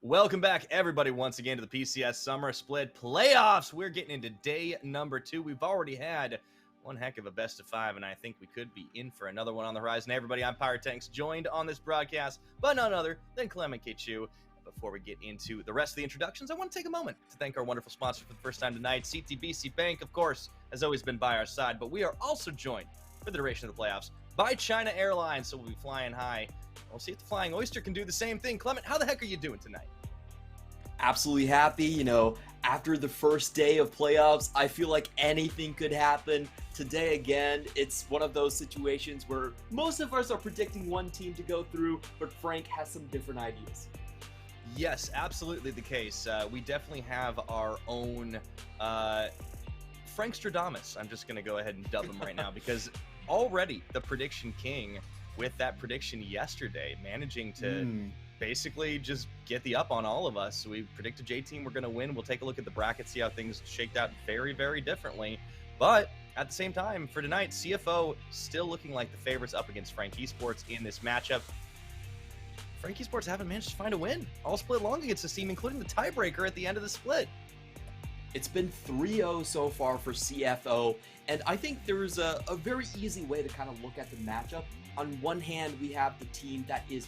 Welcome back, everybody, once again to the PCS Summer Split Playoffs. We're getting into day number 2. We've already had one heck of a best of 5, and I think we could be in for another one on the horizon. Hey, everybody, I'm Pyrotanks, joined on this broadcast by none other than Clement K. Chu. Before we get into the rest of the introductions, I want to take a moment to thank our wonderful sponsor for the first time tonight. CTBC Bank, of course, has always been by our side, but we are also joined for the duration of the playoffs by China Airlines, so we'll be flying high. We'll see if the Flying Oyster can do the same thing. Clement, how the heck are you doing tonight? Absolutely happy. After the first day of playoffs, I feel like anything could happen. Today, again, it's one of those situations where most of us are predicting one team to go through, but Frank has some different ideas. Yes, absolutely the case. We definitely have our own Frank Stradamus. I'm just going to go ahead and dub him right now because already the prediction king with that prediction yesterday, managing to basically just get the up on all of us. We predicted J-Team we're going to win. We'll take a look at the bracket, see how things shaked out very, very differently. But at the same time, for tonight, CFO still looking like the favorites up against Frank Esports in this matchup. Frank Esports haven't managed to find a win all split long against this team, including the tiebreaker at the end of the split. It's been 3-0 so far for CFO, and I think there's a very easy way to kind of look at the matchup. On one hand, we have the team that is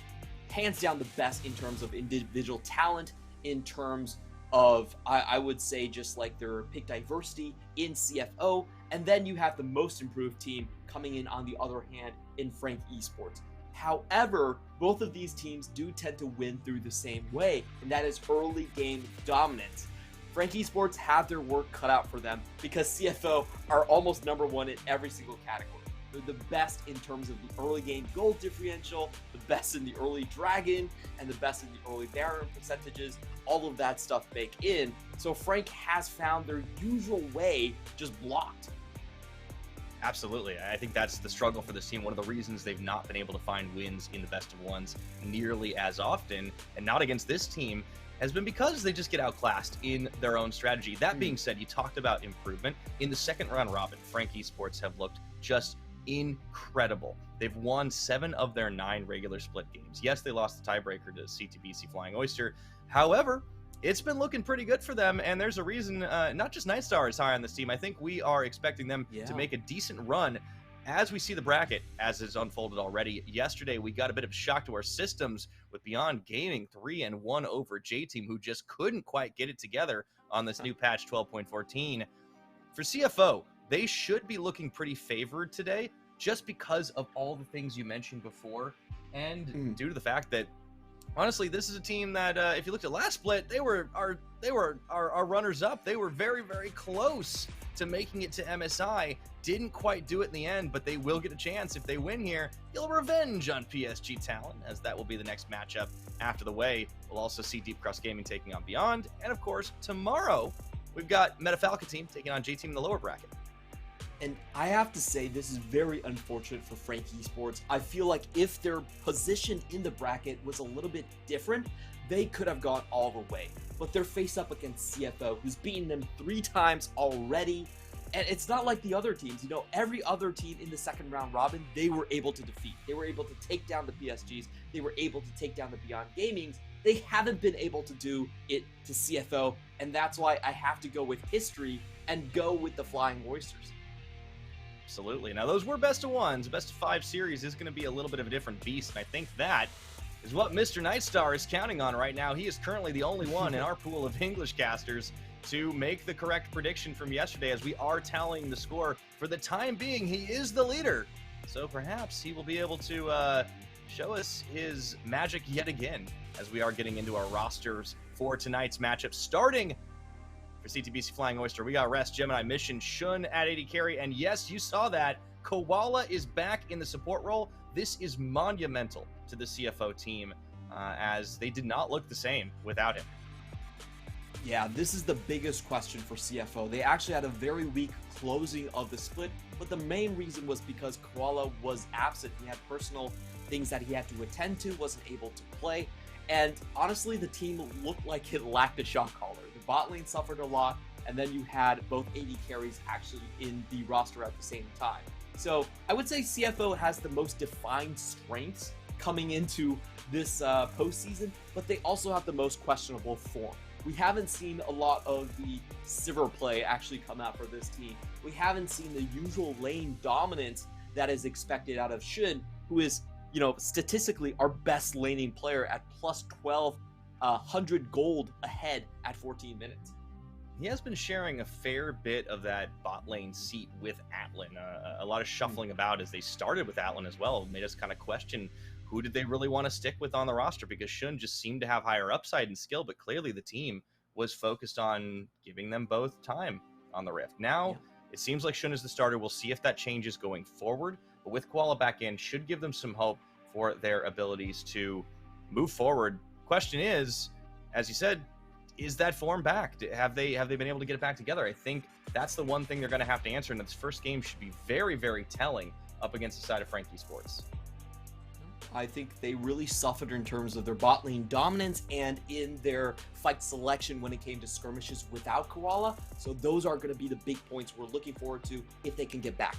hands down the best in terms of individual talent, in terms of, I would say, just like their pick diversity in CFO, and then you have the most improved team coming in on the other hand in Frank Esports. However, both of these teams do tend to win through the same way, and that is early game dominance. Frank Esports have their work cut out for them because CFO are almost number one in every single category. They're the best in terms of the early game goal differential, the best in the early dragon, and the best in the early baron percentages, all of that stuff baked in. So Frank has found their usual way just blocked. Absolutely. I think that's the struggle for this team. One of the reasons they've not been able to find wins in the best of ones nearly as often, and not against this team, has been because they just get outclassed in their own strategy. That being said, you talked about improvement. In the second round robin, Frank Esports have looked just incredible. They've won 7 of their 9 regular split games. Yes, they lost the tiebreaker to CTBC Flying Oyster. However, it's been looking pretty good for them, and there's a reason not just Nightstar is high on this team. I think we are expecting them to make a decent run as we see the bracket as it's unfolded already. Yesterday, we got a bit of a shock to our systems with Beyond Gaming 3-1 over J-Team, who just couldn't quite get it together on this new patch 12.14. For CFO, they should be looking pretty favored today just because of all the things you mentioned before, and due to the fact that honestly, this is a team that, if you looked at last split, they were our runners-up. They were very, very close to making it to MSI. Didn't quite do it in the end, but they will get a chance. If they win here, you'll revenge on PSG Talent, as that will be the next matchup after the way. We'll also see Deep Cross Gaming taking on Beyond. And, of course, tomorrow, we've got FAK team taking on J-Team in the lower bracket. And I have to say, this is very unfortunate for Frank Esports. I feel like if their position in the bracket was a little bit different, they could have gone all the way. But they're faced up against CFO, who's beaten them 3 times already. And it's not like the other teams. Every other team in the second round robin, they were able to defeat. They were able to take down the PSGs. They were able to take down the Beyond Gamings. They haven't been able to do it to CFO. And that's why I have to go with history and go with the Flying Oysters. Absolutely. Now, those were best of ones. Best of 5 series is going to be a little bit of a different beast, and I think that is what Mr. Nightstar is counting on right now. He is currently the only one in our pool of English casters to make the correct prediction from yesterday, as we are tallying the score. For the time being, he is the leader, so perhaps he will be able to show us his magic yet again, as we are getting into our rosters for tonight's matchup. Starting for CTBC Flying Oyster, we got Rest, Gemini, Mission, Shun at 80 carry, and yes, you saw that. Koala is back in the support role. This is monumental to the CFO team, as they did not look the same without him. Yeah, this is the biggest question for CFO. They actually had a very weak closing of the split, but the main reason was because Koala was absent. He had personal things that he had to attend to, wasn't able to play, and honestly, the team looked like it lacked a shot caller. The bot lane suffered a lot, and then you had both AD carries actually in the roster at the same time. So I would say CFO has the most defined strengths coming into this postseason, but they also have the most questionable form. We haven't seen a lot of the Sivir play actually come out for this team. We haven't seen the usual lane dominance that is expected out of Shun, who is, statistically our best laning player at plus 1,200 gold ahead at 14 minutes. He has been sharing a fair bit of that bot lane seat with Atlan. A lot of shuffling about as they started with Atlan as well. Made us kind of question who did they really want to stick with on the roster, because Shun just seemed to have higher upside and skill, but clearly the team was focused on giving them both time on the Rift. Now, it seems like Shun is the starter. We'll see if that changes going forward, but with Koala back in, should give them some hope for their abilities to move forward. Question is, as you said, is that form back? Have they been able to get it back together? I think that's the one thing they're going to have to answer, and this first game should be very, very telling up against the side of FAK Esports. I think they really suffered in terms of their bot lane dominance and in their fight selection when it came to skirmishes without Koala. So those are going to be the big points we're looking forward to if they can get back.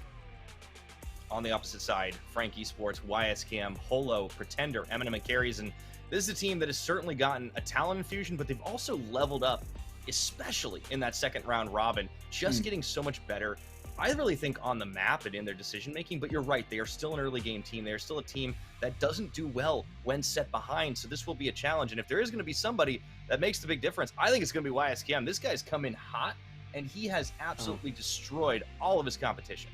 On the opposite side, FAK Esports, YSKM, Holo, Pretender, Eminem, and Carries, and this is a team that has certainly gotten a talent infusion, but they've also leveled up, especially in that second round robin, just getting so much better. I really think on the map and in their decision making, but you're right, they are still an early game team. They are still a team that doesn't do well when set behind, so this will be a challenge. And if there is going to be somebody that makes the big difference, I think it's going to be YSKM. This guy's come in hot, and he has absolutely destroyed all of his competition.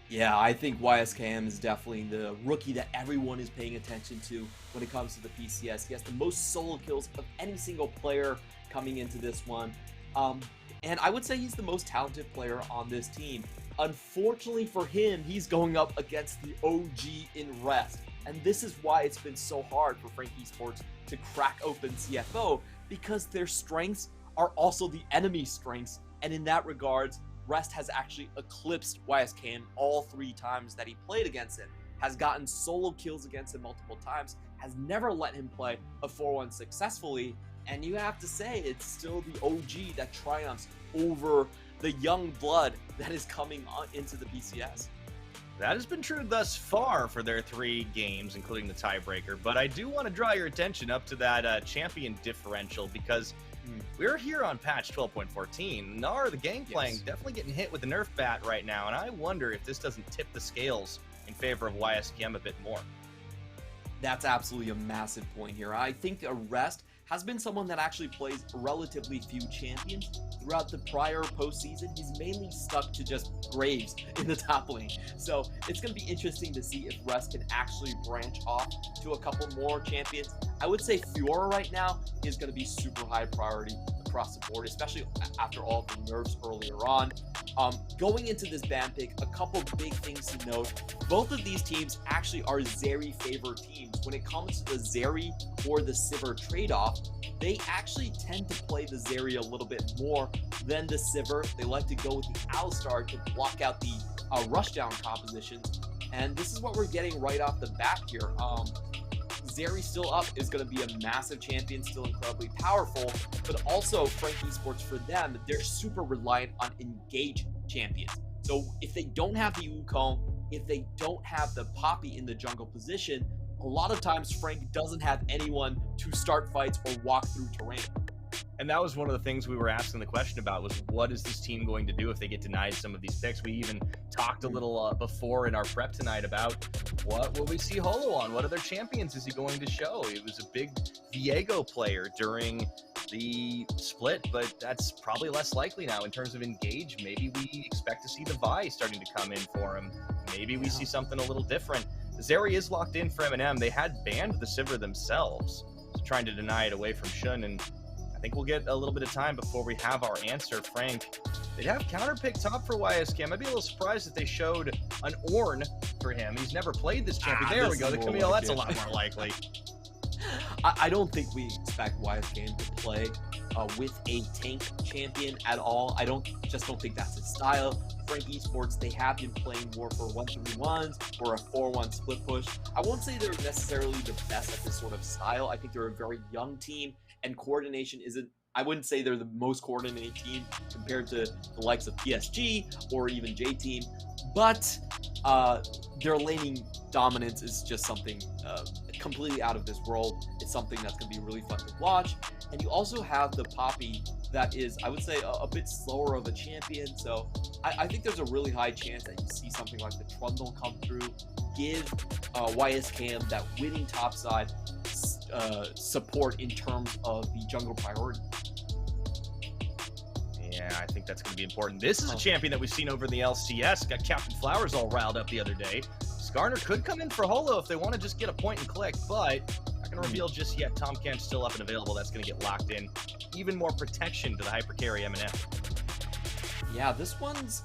Yeah, I think YSKM is definitely the rookie that everyone is paying attention to when it comes to the PCS. He has the most solo kills of any single player coming into this one. And I would say he's the most talented player on this team. Unfortunately for him, he's going up against the OG in Rest. And this is why it's been so hard for FAK Esports to crack open CFO, because their strengths are also the enemy's strengths. And in that regards, Rest has actually eclipsed YSKM all 3 times that he played against him, has gotten solo kills against him multiple times, has never let him play a 4-1 successfully. And you have to say, it's still the OG that triumphs over the young blood that is coming on into the PCS. That has been true thus far for their 3 games, including the tiebreaker. But I do want to draw your attention up to that champion differential, because we're here on patch 12.14. Gnar, the Gangplank, definitely getting hit with the nerf bat right now. And I wonder if this doesn't tip the scales in favor of YSKM a bit more. That's absolutely a massive point here. I think Arrest has been someone that actually plays relatively few champions throughout the prior postseason. He's mainly stuck to just Graves in the top lane. So it's going to be interesting to see if Rest can actually branch off to a couple more champions. I would say Fiora right now is going to be super high priority across the board, especially after all the nerfs earlier on. Going into this ban pick, a couple big things to note. Both of these teams actually are Zeri favored teams. When it comes to the Zeri or the Sivir trade-off, they actually tend to play the Zeri a little bit more than the Sivir. They like to go with the Alistar to block out the rushdown compositions. And this is what we're getting right off the bat here. Zeri still up is going to be a massive champion, still incredibly powerful, but also FAK Esports, for them, they're super reliant on engage champions. So if they don't have the Wukong, if they don't have the Poppy in the jungle position, a lot of times FAK doesn't have anyone to start fights or walk through terrain. And that was one of the things we were asking the question about, was what is this team going to do if they get denied some of these picks? We even talked a little before in our prep tonight about what will we see Holo on? What other champions is he going to show? It was a big Viego player during the split, but that's probably less likely now in terms of engage. Maybe we expect to see the Vi starting to come in for him. Maybe we see something a little different. Zeri is locked in for M&M. They had banned the Sivir themselves, so trying to deny it away from Shun, and I think we'll get a little bit of time before we have our answer. FAK, they'd have counterpick top for YSKM. I'd be a little surprised if they showed an Ornn for him. He's never played this champion. There we go. The Camille, that's a lot more likely. I don't think we expect YSKM to play with a tank champion at all. I don't think that's his style. FAK Esports, they have been playing more for 1-3-1s or a 4-1 split push. I won't say they're necessarily the best at this sort of style. I think they're a very young team, and coordination isn't, I wouldn't say they're the most coordinated team compared to the likes of PSG or even J-Team, but their laning dominance is just something completely out of this world. It's something that's going to be really fun to watch. And you also have the Poppy that is, I would say, a bit slower of a champion. So I think there's a really high chance that you see something like the Trundle come through, give YSKM that winning topside support in terms of the jungle priority. Yeah, I think that's going to be important. This is a champion that we've seen over in the LCS. Got Captain Flowers all riled up the other day. Skarner could come in for Holo if they want to just get a point and click, but not going to reveal just yet. Tom Kench still up and available. That's going to get locked in. Even more protection to the hyper carry MNM. Yeah, this one's...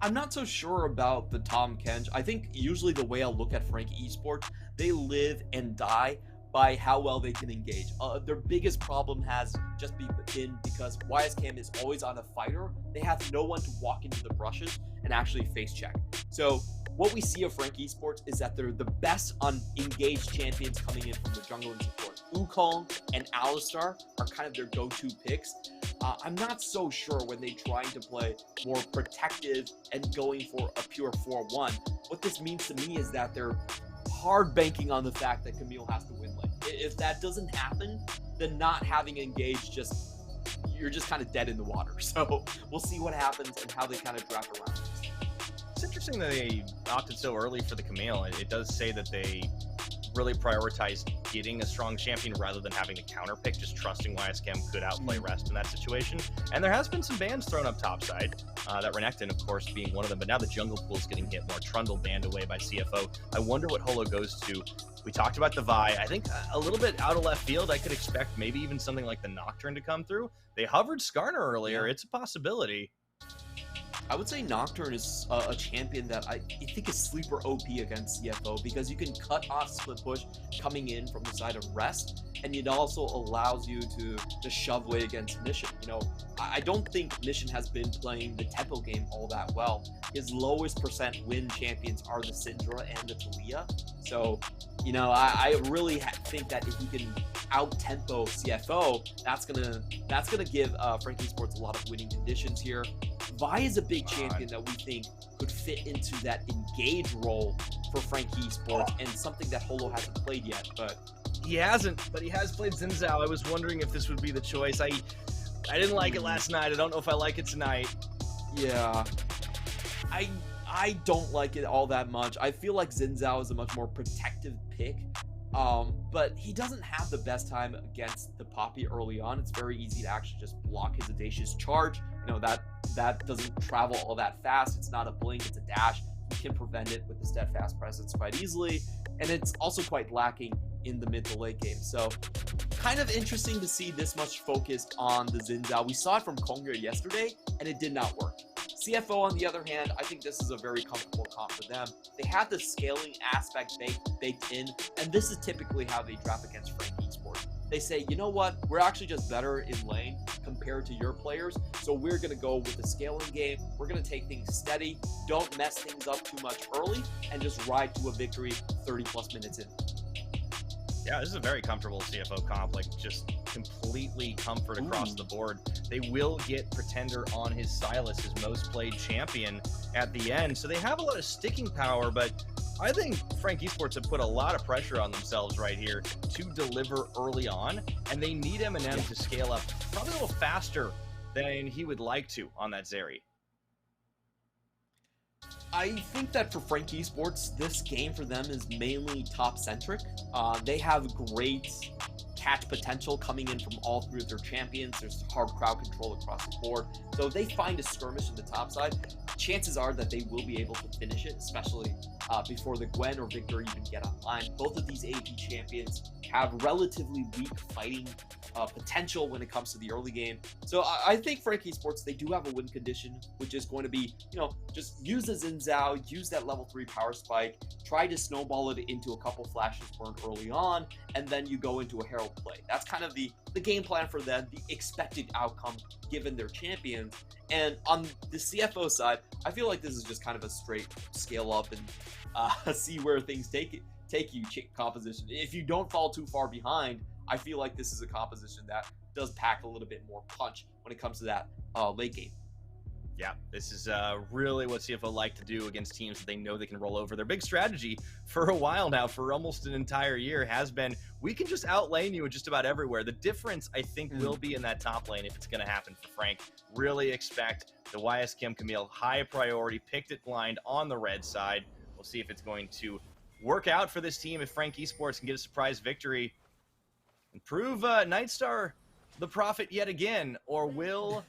I'm not so sure about the Tom Kench. I think usually the way I look at Frank Esports, they live and die by how well they can engage. Their biggest problem has just been because YSKM is always on a fighter. They have no one to walk into the brushes and actually face check. So what we see of Frank Esports is that they're the best on engaged champions coming in from the jungle and support. Wukong and Alistar are kind of their go-to picks. I'm not so sure when they're trying to play more protective and going for a pure 4-1. What this means to me is that they're hard banking on the fact that Camille has to win lane. If that doesn't happen, then not having engaged, you're just kind of dead in the water. So we'll see what happens and how they kind of draft around this. It's interesting that they opted so early for the Camille. It does say that they really prioritize getting a strong champion rather than having the counter pick, just trusting YSKM could outplay Rest in that situation. And there has been some bans thrown up topside, that Renekton, of course, being one of them, but now the jungle pool's getting hit more. Trundle banned away by CFO. I wonder what Holo goes to. We talked about the Vi. I think a little bit out of left field, I could expect maybe even something like the Nocturne to come through. They hovered Skarner earlier. Yeah. It's a possibility. I would say Nocturne is a champion that I think is sleeper OP against CFO because you can cut off split push coming in from the side of Rest, and it also allows you to shove weight against Mission. You know, I don't think Mission has been playing the tempo game all that well. His lowest percent win champions are the Syndra and the Talia. So, you know, I really think that if he can out-tempo CFO, that's gonna give Frank Esports a lot of winning conditions here. Vi is a big champion that we think could fit into that engage role for Frank Esports and something that Holo hasn't played yet. But he hasn't, but he has played Xin Zhao. I was wondering if this would be the choice. I didn't like it last night. I don't know if I like it tonight. Yeah, I don't like it all that much. I feel like Xin Zhao is a much more protective pick. But he doesn't have the best time against the Poppy early on. It's very easy to actually just block his audacious charge. You know, that doesn't travel all that fast. It's not a blink, it's a dash. You can prevent it with the steadfast presence quite easily. And it's also quite lacking in the mid to late game. So kind of interesting to see this much focused on the Xin Zhao. We saw it from Kongya yesterday, and it did not work. CFO, on the other hand, I think this is a very comfortable comp for them. They have the scaling aspect baked in, and this is typically how they draft against Frank Esports. They say, you know what, we're actually just better in lane compared to your players, so we're going to go with the scaling game. We're going to take things steady, don't mess things up too much early, and just ride to a victory 30-plus minutes in. Yeah, this is a very comfortable CFO comp, like just completely comfort across the board. They will get Pretender on his Sylas, his most played champion at the end. So they have a lot of sticking power, but I think Frank Esports have put a lot of pressure on themselves right here to deliver early on, and they need MNM to scale up probably a little faster than he would like to on that Zeri. I think that for Frank Esports, this game for them is mainly top-centric. They have great catch potential coming in from all three of their champions. There's hard crowd control across the board. So if they find a skirmish in the top side, chances are that they will be able to finish it, especially before the Gwen or Victor even get online. Both of these AP champions have relatively weak fighting potential when it comes to the early game. So I think Frank Esports, they do have a win condition, which is going to be, you know, just use the Xin Zhao, use that level 3 power spike, try to snowball it into a couple flashes burned early on, and then you go into a Herald play. That's kind of the game plan for them, the expected outcome given their champions. And on the CFO side, I feel like this is just kind of a straight scale up and see where things take you composition. If you don't fall too far behind, I feel like this is a composition that does pack a little bit more punch when it comes to that late game. Yeah, this is really what CFO like to do against teams that they know they can roll over. Their big strategy for a while now, for almost an entire year, has been we can just outlane you just about everywhere. The difference, I think, will be in that top lane if it's going to happen for Frank. Really expect the YS Kim Camille high priority, picked it blind on the red side. We'll see if it's going to work out for this team if Frank Esports can get a surprise victory and prove Nightstar the prophet yet again, or will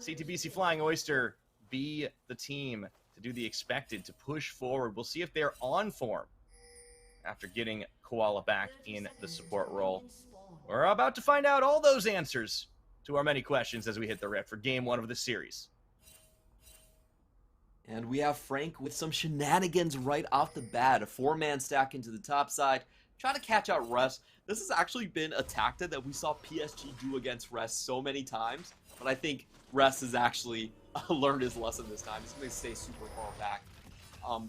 CTBC Flying Oyster be the team to do the expected, to push forward? We'll see if they're on form after getting Koala back in the support role. We're about to find out all those answers to our many questions as we hit the ref for game 1 of the series. And we have Frank with some shenanigans right off the bat. A 4-man stack into the top side, trying to catch out Rest. This has actually been a tactic that we saw PSG do against Rest so many times, but I think Rest has actually learned his lesson this time. He's going to stay super far back.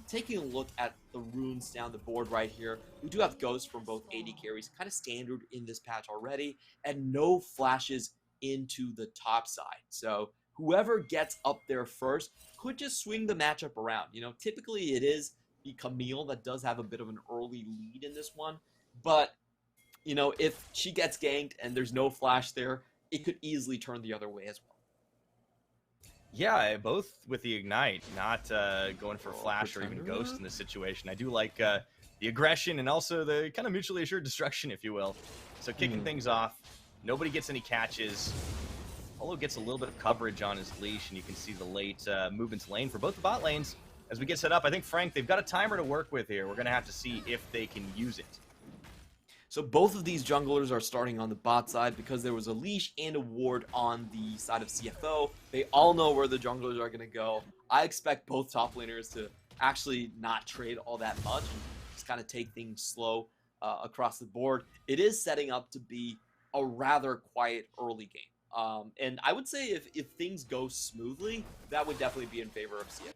Taking a look at the runes down the board right here, we do have Ghosts from both AD carries, kind of standard in this patch already, and no flashes into the top side. So whoever gets up there first could just swing the matchup around. You know, typically it is the Camille that does have a bit of an early lead in this one, but you know, if she gets ganked and there's no flash there, it could easily turn the other way as well. Yeah, both with the Ignite, not going for Flash or even Ghost in this situation. I do like the aggression and also the kind of mutually assured destruction, if you will. So kicking things off, nobody gets any catches. Holo gets a little bit of coverage on his leash, and you can see the late movements lane for both the bot lanes. As we get set up, I think, Frank, they've got a timer to work with here. We're going to have to see if they can use it. So both of these junglers are starting on the bot side because there was a leash and a ward on the side of CFO. They all know where the junglers are going to go. I expect both top laners to actually not trade all that much and just kind of take things slow across the board. It is setting up to be a rather quiet early game. And I would say if things go smoothly, that would definitely be in favor of CFO.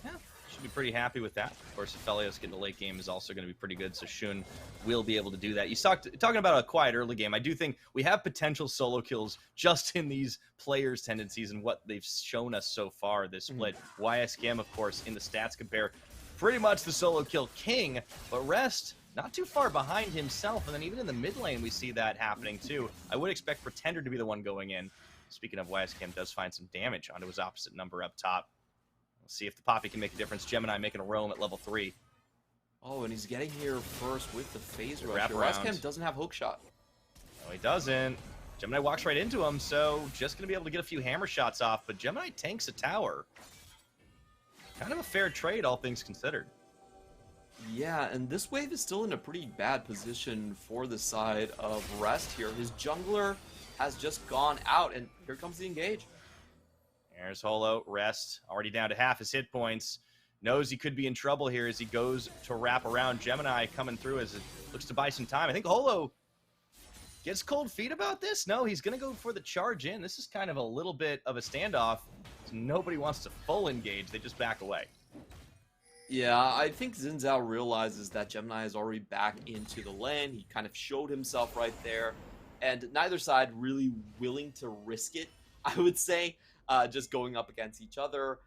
Yeah, should be pretty happy with that. Of course, if Felios getting the late game is also going to be pretty good, so Shun will be able to do that. You talking about a quiet early game. I do think we have potential solo kills just in these players' tendencies and what they've shown us so far this split. YSGM, of course, in the stats compare, pretty much the solo kill king, but Rest not too far behind himself, and then even in the mid lane we see that happening too. I would expect Pretender to be the one going in. Speaking of, YSGM does find some damage onto his opposite number up top. We'll see if the Poppy can make a difference. Gemini making a roam at level 3. Oh, and he's getting here first with the phase rush. Wrap doesn't have hook shot. No, he doesn't. Gemini walks right into him, so just going to be able to get a few hammer shots off, but Gemini tanks a tower. Kind of a fair trade, all things considered. Yeah, and this wave is still in a pretty bad position for the side of Rest here. His jungler has just gone out, and here comes the engage. There's Holo. Rest already down to half his hit points. Knows he could be in trouble here as he goes to wrap around. Gemini coming through as it looks to buy some time. I think Holo gets cold feet about this. No, he's going to go for the charge in. This is kind of a little bit of a standoff. So nobody wants to full engage. They just back away. Yeah, I think Xin Zhao realizes that Gemini is already back into the lane. He kind of showed himself right there. And neither side really willing to risk it, I would say, just going up against each other.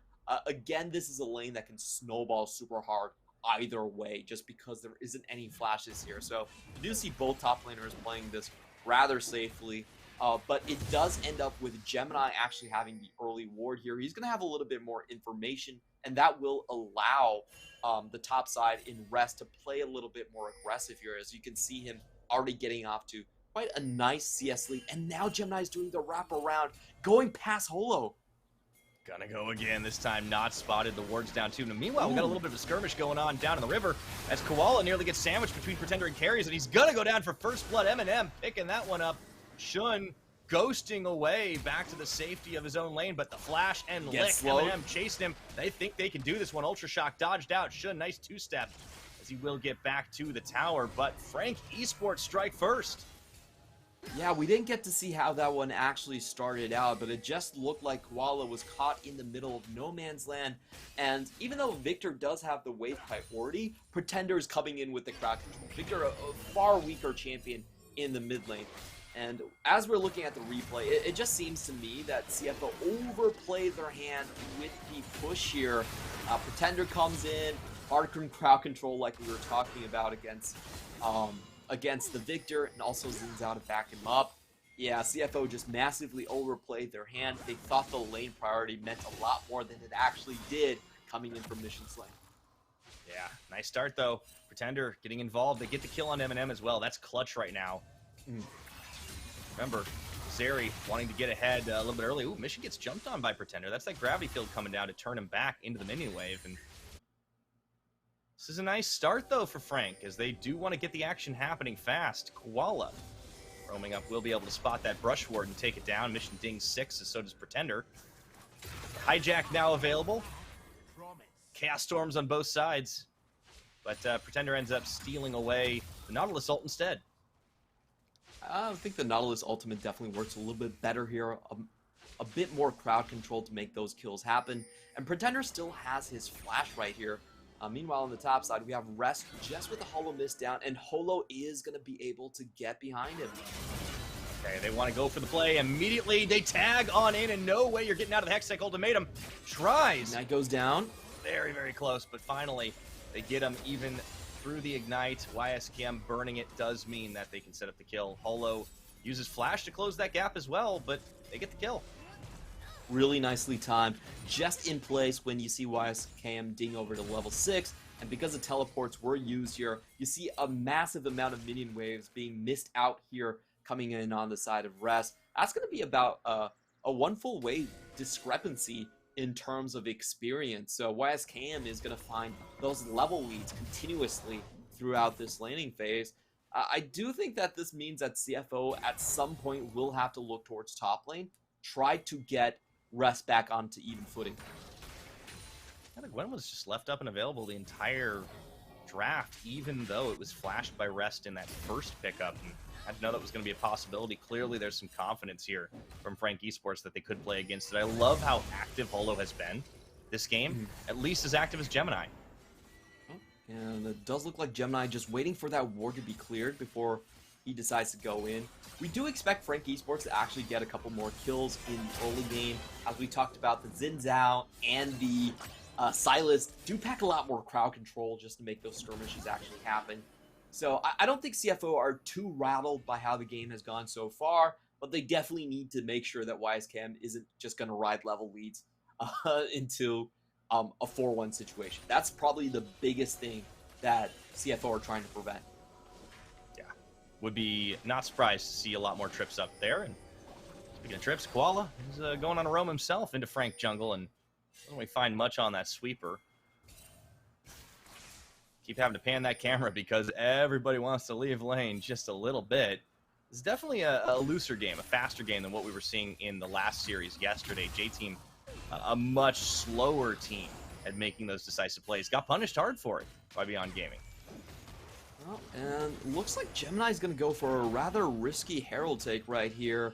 Again, this is a lane that can snowball super hard either way, just because there isn't any flashes here. So you do see both top laners playing this rather safely. But it does end up with Gemini actually having the early ward here. He's going to have a little bit more information, and that will allow the top side in Rest to play a little bit more aggressive here. As you can see him already getting off to quite a nice CS lead. And now Gemini is doing the wraparound, going past Holo. Gonna go again, this time not spotted. The ward's down too. Now, meanwhile, we got a little bit of a skirmish going on down in the river as Koala nearly gets sandwiched between Pretender and carries, and he's gonna go down for first blood. Eminem picking that one up. Shun ghosting away back to the safety of his own lane, but the flash and lick. Eminem chasing him. They think they can do this one. Ultra Shock dodged out. Shun, nice two-step as he will get back to the tower, but Frank Esports strike first. Yeah, we didn't get to see how that one actually started out, but it just looked like Koala was caught in the middle of no man's land. And even though Victor does have the wave priority, Pretender is coming in with the crowd control. Victor, a far weaker champion in the mid lane. And as we're looking at the replay, it just seems to me that CFO overplayed their hand with the push here. Pretender comes in, hard crowd control like we were talking about against the Victor, and also Zinzao to back him up. Yeah, CFO just massively overplayed their hand. They thought the lane priority meant a lot more than it actually did coming in from Mission's lane. Yeah, nice start though. Pretender getting involved. They get the kill on Eminem as well. That's clutch right now. Remember, Zeri wanting to get ahead a little bit early. Ooh, Mission gets jumped on by Pretender. That's that gravity field coming down to turn him back into the minion wave. And this is a nice start, though, for Frank, as they do want to get the action happening fast. Koala roaming up will be able to spot that brush ward and take it down. Mission dings 6, and so does Pretender. Hijack now available. Chaos Storms on both sides. But Pretender ends up stealing away the Nautilus ult instead. I think the Nautilus ultimate definitely works a little bit better here. A bit more crowd control to make those kills happen. And Pretender still has his flash right here. Meanwhile, on the top side, we have Rest just with the Holo Mist down, and Holo is going to be able to get behind him. Okay, they want to go for the play. Immediately, they tag on in, and no way you're getting out of the Hextech ultimatum. Tries. Knight goes down. Very, very close, but finally, they get him even through the Ignite. YSKM burning it does mean that they can set up the kill. Holo uses Flash to close that gap as well, but they get the kill. Really nicely timed, just in place when you see YSKM ding over to level 6, and because the teleports were used here, you see a massive amount of minion waves being missed out here coming in on the side of Rest. That's going to be about a 1 full wave discrepancy in terms of experience. So YSKM is going to find those level leads continuously throughout this laning phase. I do think that this means that CFO at some point will have to look towards top lane, try to get Rest back onto even footing. I think Gwen was just left up and available the entire draft, even though it was flashed by Rest in that first pickup. And I didn't know that was going to be a possibility. Clearly, there's some confidence here from Frank Esports that they could play against it. I love how active Holo has been this game, at least as active as Gemini. And it does look like Gemini just waiting for that ward to be cleared before he decides to go in. We do expect Frank Esports to actually get a couple more kills in the early game. As we talked about, the Xin Zhao and the Silas do pack a lot more crowd control just to make those skirmishes actually happen. So I don't think CFO are too rattled by how the game has gone so far, but they definitely need to make sure that YSKM isn't just going to ride level leads into a 4-1 situation. That's probably the biggest thing that CFO are trying to prevent. Yeah, would be not surprised to see a lot more trips up there. And speaking of trips, Koala is going on a roam himself into Frank Jungle, and doesn't really find much on that sweeper. Keep having to pan that camera because everybody wants to leave lane just a little bit. It's definitely a looser game, a faster game than what we were seeing in the last series yesterday. J-Team, a much slower team at making those decisive plays. Got punished hard for it by Beyond Gaming. Well, and looks like Gemini's going to go for a rather risky Herald take right here.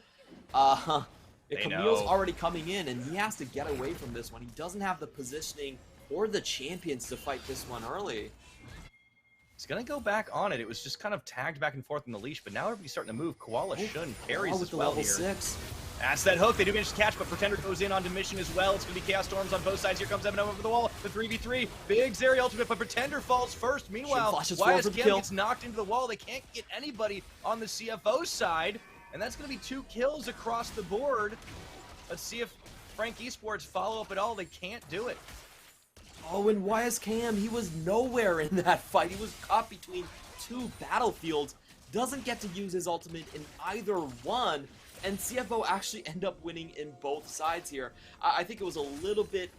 Camille's already coming in, and he has to get away from this one. He doesn't have the positioning or the champions to fight this one early. He's going to go back on it. It was just kind of tagged back and forth in the leash, but now everybody's starting to move. Koala Shun carries as well here. 6. That's that hook. They do manage to catch, but Pretender goes in onto Mission as well. It's going to be Chaos Storms on both sides. Here comes Eminem over the wall. The 3v3. Big Zeri ultimate, but Pretender falls first. Meanwhile, YSKM gets knocked into the wall. They can't get anybody on the CFO side, and that's going to be 2 kills across the board. Let's see if Frank Esports follow up at all. They can't do it. Oh, and YSKM, he was nowhere in that fight. He was caught between 2 battlefields. Doesn't get to use his ultimate in either one. And CFO actually end up winning in both sides here. I think it was a little bit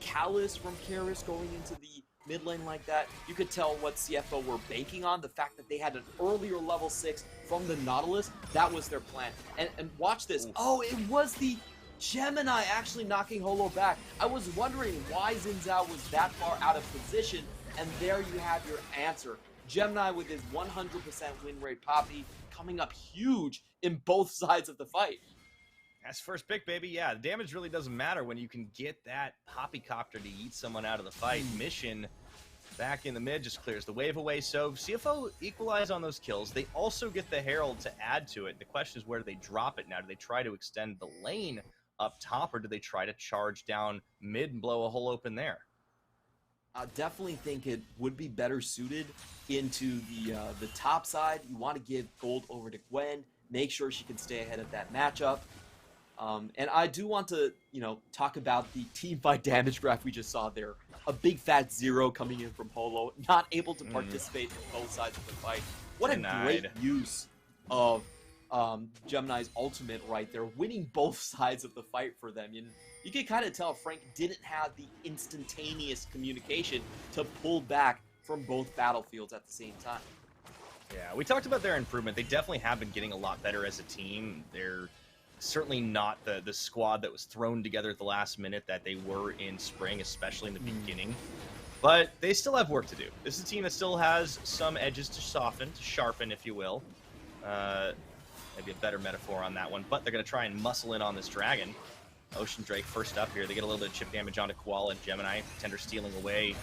callous from Karis going into the mid lane like that. You could tell what CFO were banking on. The fact that they had an earlier level 6 from the Nautilus. That was their plan. And watch this. Oh, it was the Gemini actually knocking Holo back. I was wondering why Xin Zhao was that far out of position, and there you have your answer. Gemini with his 100% win rate Poppy coming up huge in both sides of the fight. That's first pick, baby. Yeah, the damage really doesn't matter when you can get that Poppycopter to eat someone out of the fight. Mission Back in the mid, just clears the wave away. So CFO equalize on those kills. They also get the Herald to add to it. The question is, where do they drop it now? Do they try to extend the lane up top, or do they try to charge down mid and blow a hole open there? I definitely think it would be better suited into the top side. You want to give gold over to Gwen, make sure she can stay ahead of that matchup. And I do want to, talk about the team fight damage graph we just saw there. A big fat 0 coming in from Holo, not able to participate in both sides of the fight. What Denied. a great use of Gemini's ultimate right there, winning both sides of the fight for them. You can kind of tell Frank didn't have the instantaneous communication to pull back from both battlefields at the same time. Yeah, we talked about their improvement. They definitely have been getting a lot better as a team. They're certainly not the squad that was thrown together at the last minute that they were in spring, especially in the beginning. But they still have work to do. This is a team that still has some edges to soften, to sharpen, if you will. Maybe a better metaphor on that one. But they're going to try and muscle in on this dragon. Ocean Drake first up here. They get a little bit of chip damage onto Koala and Gemini. Tender stealing away.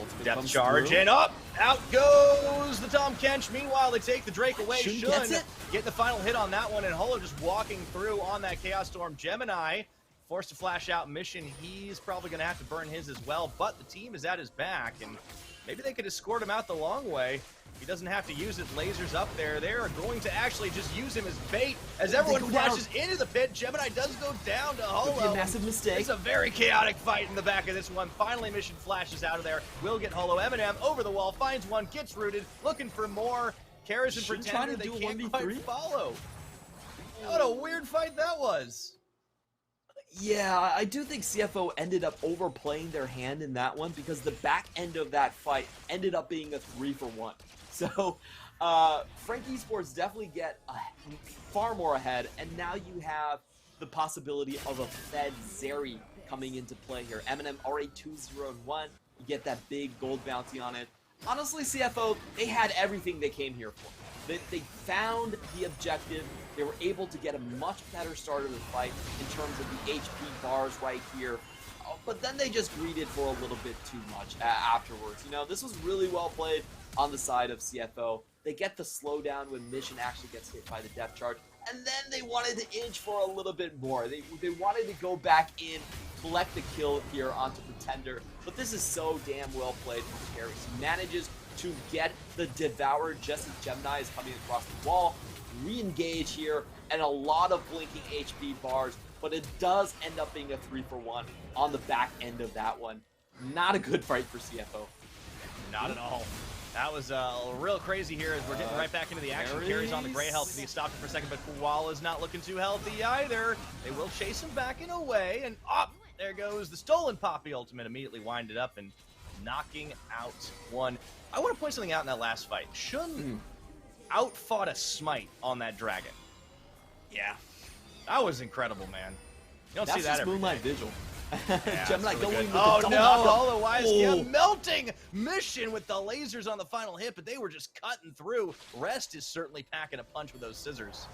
Ultimate Depth comes charge through. and up! Out goes the Tom Kench. Meanwhile, they take the Drake away. Shun Shun gets it. get the final hit on that one, and Holo just walking through on that Chaos Storm. Gemini forced to flash out mission. He's probably going to have to burn his as well, but the team is at his back, and maybe they could escort him out the long way. He doesn't have to use it. Lasers up there. They're going to actually just use him as bait as everyone flashes into the pit. Gemini does go down to Holo. Could be a massive mistake. It's a very chaotic fight in the back of this one. Finally, mission flashes out of there. Will get Holo. Eminem over the wall, finds one, gets rooted, looking for more. Karis and Shouldn't Pretender, try to they do a can't 1v3? quite follow. What a weird fight that was. Yeah, I do think CFO ended up overplaying their hand in that one because the back end of that fight ended up being a 3-for-1. So, Frank Esports definitely get far more ahead, and now you have the possibility of a Fed Zeri coming into play here. Eminem already 2-0-1. You get that big gold bounty on it. Honestly, CFO, they had everything they came here for. They found the objective. They were able to get a much better start of the fight in terms of the HP bars right here. But then they just greeted for a little bit too much afterwards. This was really well played on the side of CFO. They get the slowdown when Mission actually gets hit by the depth charge. And then they wanted to inch for a little bit more. They wanted to go back in, collect the kill here onto Pretender. But this is so damn well played from Karis. He manages to get the Devourer just as Gemini is coming across the wall. Re-engage here, and a lot of blinking HP bars. But it does end up being a 3-for-1 on the back end of that one. Not a good fight for CFO. Not at all. That was real crazy here as we're getting right back into the action. Carries on the gray health. He stopped for a second, but Koala's not looking too healthy either. They will chase him back in a way, and there goes the stolen Poppy ultimate. Immediately winded up and knocking out one. I want to point something out in that last fight. Shun outfought a smite on that dragon. Yeah, that was incredible, man. You don't see that every Moonlight day. Vigil. Yeah, Gemini really going good. with Oh the no, double all the YSK Oh. melting mission with the lasers on the final hit, but they were just cutting through. Rest is certainly packing a punch with those scissors.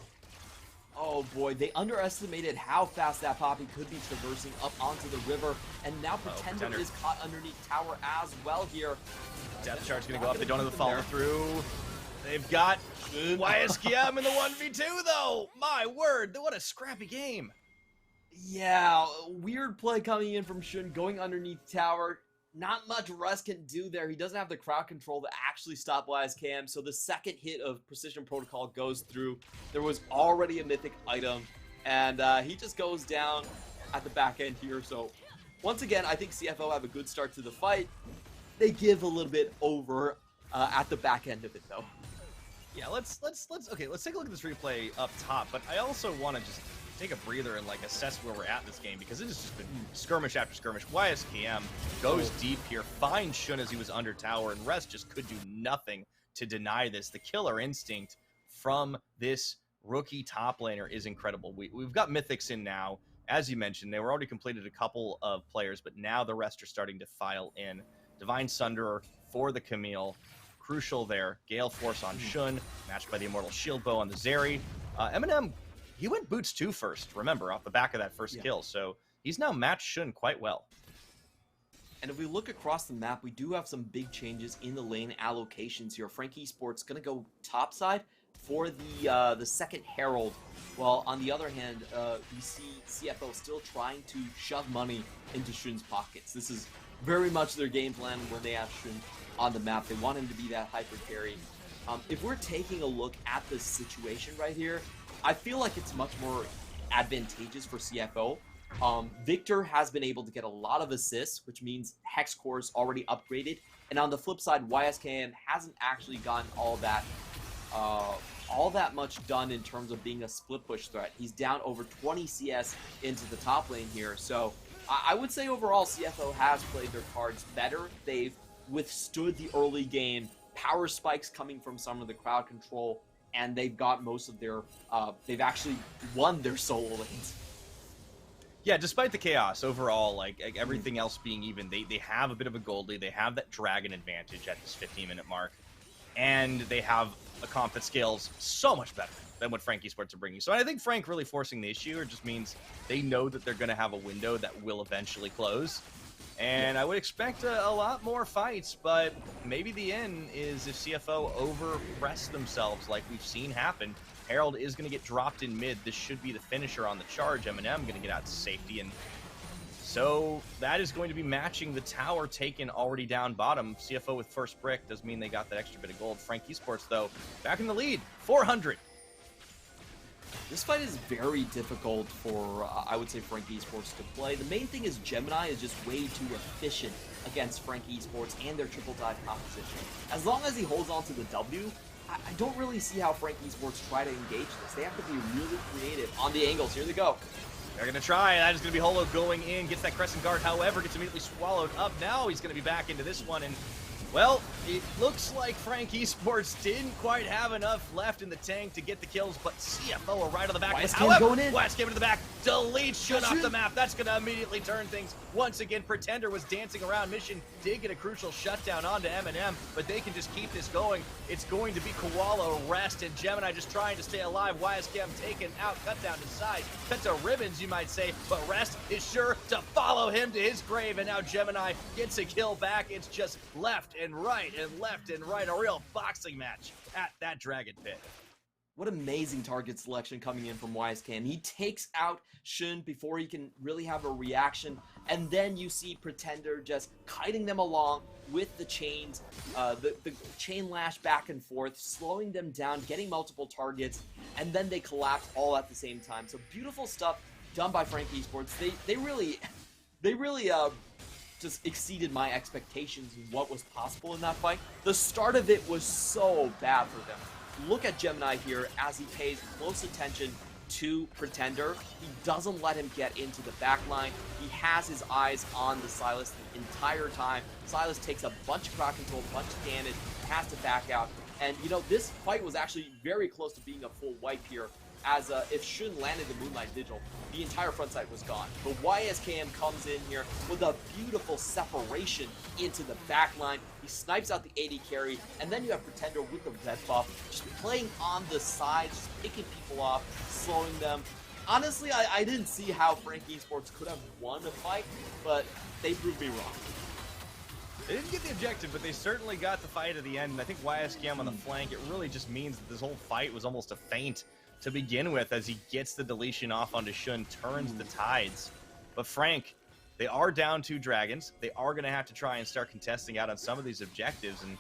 Oh boy, they underestimated how fast that Poppy could be traversing up onto the river, and now Pretender is caught underneath tower as well here. Depth charge gonna go up. They don't have the follow through. They've got YSKM in the 1v2 though. My word, what a scrappy game. Yeah, weird play coming in from Shun, going underneath tower. Not much Russ can do there. He doesn't have the crowd control to actually stop YSKM, so the second hit of Precision Protocol goes through. There was already a mythic item, and he just goes down at the back end here. So once again, I think CFO have a good start to the fight. They give a little bit over at the back end of it, though. Yeah, let's take a look at this replay up top, but I also want to just take a breather and assess where we're at in this game, because it has just been skirmish after skirmish. YSKM goes deep here, finds Shun as he was under tower, and Rest just could do nothing to deny this. The killer instinct from this rookie top laner is incredible. We've got mythics in now. As you mentioned, they were already completed a couple of players, but now the rest are starting to file in. Divine Sunderer for the Camille. Crucial there. Gale Force on Shun, matched by the Immortal Shield Bow on the Zeri. Eminem, he went boots 2 first, remember, off the back of that first kill, so he's now matched Shun quite well. And if we look across the map, we do have some big changes in the lane allocations here. FAK Esports going to go topside for the second Herald. While on the other hand, we see CFO still trying to shove money into Shun's pockets. This is very much their game plan when they have Shun on the map. They want him to be that hyper carry. If we're taking a look at this situation right here, I feel like it's much more advantageous for CFO. Victor has been able to get a lot of assists, which means Hex Core is already upgraded. And on the flip side, YSKM hasn't actually gotten all that much done in terms of being a split push threat. He's down over 20 CS into the top lane here. So I would say overall CFO has played their cards better. They've withstood the early game, power spikes coming from some of the crowd control, and they've got most of their, they've actually won their solo lanes. Yeah, despite the chaos overall, like everything else being even, they have a bit of a gold lead. They have that dragon advantage at this 15-minute mark, and they have a comp that scales so much better than what FAK Esports are bringing. So I think Frank really forcing the issue, or just means they know that they're going to have a window that will eventually close. And I would expect a lot more fights, but maybe the end is if CFO overpress themselves like we've seen happen. Herald is going to get dropped in mid. This should be the finisher on the charge. Eminem going to get out to safety, and so that is going to be matching the tower taken already down bottom. CFO with first brick does mean they got that extra bit of gold. FAK Esports, though, back in the lead, 400. This fight is very difficult for, I would say, FAK Esports to play. The main thing is Gemini is just way too efficient against FAK Esports and their triple dive composition. As long as he holds on to the W, I don't really see how FAK Esports try to engage this. They have to be really creative on the angles. Here they go. They're going to try. That is going to be Holo going in, gets that Crescent Guard, however, gets immediately swallowed up. Now he's going to be back into this one, and well, it looks like FAK Esports didn't quite have enough left in the tank to get the kills, but CFO are right on the back. YSKM going in. YSKM to the back, deletes Shun off the map. That's going to immediately turn things. Once again, Pretender was dancing around. Mission did get a crucial shutdown onto Eminem, but they can just keep this going. It's going to be Koala, Rest, and Gemini just trying to stay alive. YSKM taken out, cut down to size, cut to ribbons, you might say, but Rest is sure to follow him to his grave, and now Gemini gets a kill back. It's just left and right and left and right, a real boxing match at that Dragon Pit. What amazing target selection coming in from YSKM. He takes out Shun before he can really have a reaction, and then you see Pretender just kiting them along with the chains, the chain lash back and forth, slowing them down, getting multiple targets, and then they collapse all at the same time. So beautiful stuff done by FAK Esports. They really just exceeded my expectations of what was possible in that fight. The start of it was so bad for them. Look at Gemini here as he pays close attention to Pretender. He doesn't let him get into the back line. He has his eyes on the Sylas the entire time. Sylas takes a bunch of crowd control, a bunch of damage, has to back out. And, you know, this fight was actually very close to being a full wipe here, as if Shun landed the Moonlight Vigil, the entire front side was gone. But YSKM comes in here with a beautiful separation into the back line. He snipes out the AD carry, and then you have Pretender with the red buff, just playing on the sides, just picking people off, slowing them. Honestly, I didn't see how FAK Esports could have won a fight, but they proved me wrong. They didn't get the objective, but they certainly got the fight at the end. And I think YSKM on the flank, it really just means that this whole fight was almost a feint to begin with, as he gets the deletion off onto Shun, turns the tides. But Frank, they are down 2 dragons. They are going to have to try and start contesting out on some of these objectives and